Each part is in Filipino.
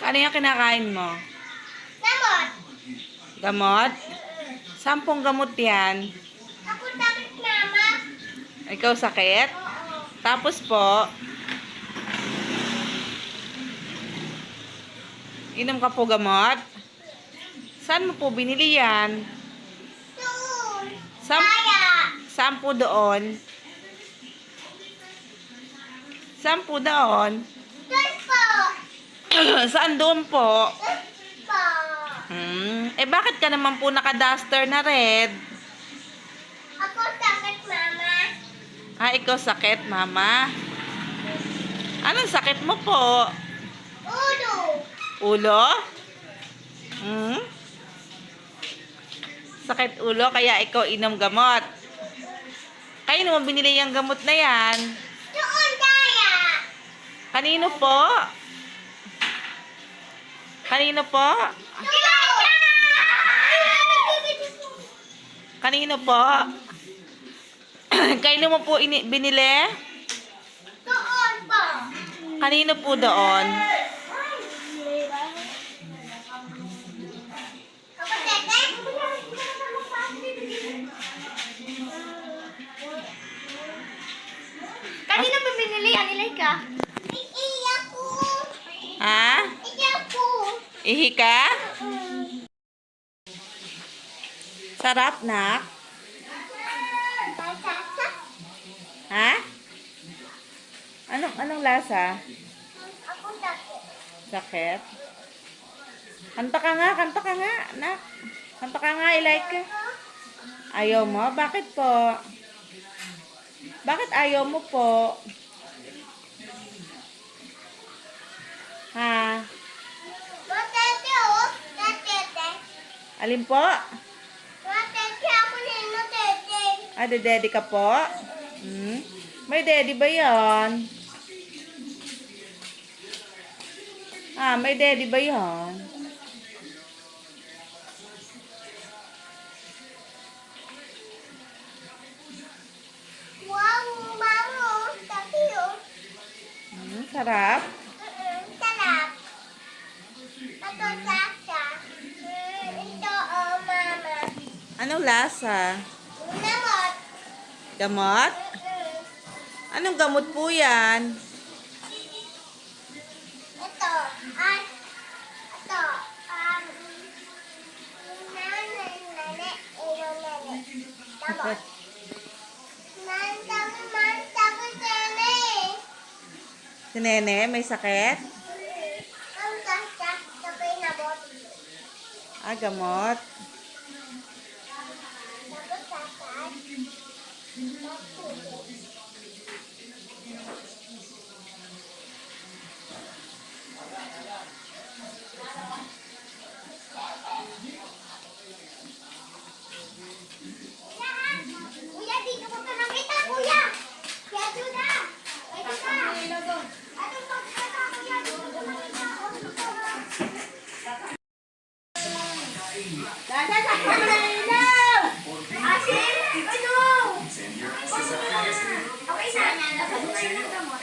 Ano yung kinakain mo? Gamot. Gamot? Sampung gamot yan. Ako sakit, Mama. Ikaw sakit? Oo. Tapos po, inom ka po gamot? Saan mo po binili yan? Doon. Sam Kaya. saan po doon? Saan po doon? Doon po. Saan doon po? Doon po. Bakit ka naman po naka-duster na red? Ako sakit, Mama. Ikaw sakit, mama? Anong sakit mo po? Ulo. Ulo? Sakit ulo, kaya ikaw inom gamot. Kayo mo binili yung gamot na yan? Doon, kaya. Kanino po? Kanino po? Kanino po? Kanino mo po binili? Doon po. Kanino po doon? Ako sakit. Kanina ba binili? Anilay ka? Iiyak ko. Ha? Iiyak ko. Ihi ka? Sarap, nak? Ha? Anong lasa? Ako sakit. Sakit? Kanta ka nga, nak. Kanta ka nga, i-like ka. Ayaw mo? Bakit po? Bakit ayaw mo po? Ha? Matete, oh. Matete. Alin po? Matete, ako nino, tete. Daddy ka po? May daddy ba yan? May daddy ba yan? Wow, mamo. Taki, oh. Sarap. Sarap. Ito, sasa. Ito, oh, mama. Anong lasa? Namot. Gamot? Anong gamot po yan? Ito, ito, nanay, Namot. Mantago, nene. Si Nene, may sakit? Ang sasa, sabay nabot. Gamot. Tapos sasa. Kuya, dito ko pa nakita, kuya. Kaya doon na. Ito na. Anong pagkata, kuya? Dito ko nakita. Dada, sakto mo na ilaw. Asin, ano? Okay na. Napagusin ng gamot.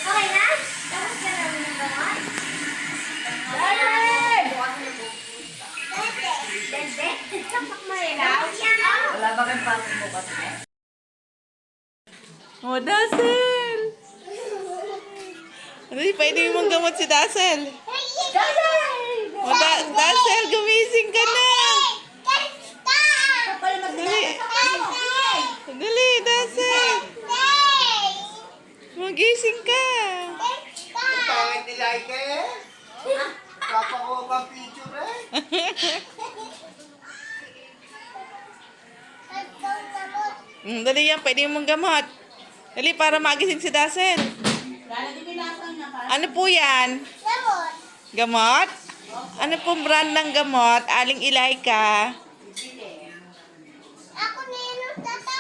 Okay na? Tapos ka namin ng gamot? Wala ba kang pasok mo kasi? Dazzle! Pwede mong gamot si Dazzle. Dazzle, gumising ka na! Dali, Dazzle! Magising ka! Pangit ni Laika eh. Kapakuha pang picture eh. Dali yan, pwede mong gamot. Dali, para magising si Dasen. Ano po yan? Lemon. Gamot? Ano pong brand ng gamot? Aling Ilaika? Ako nilos tata.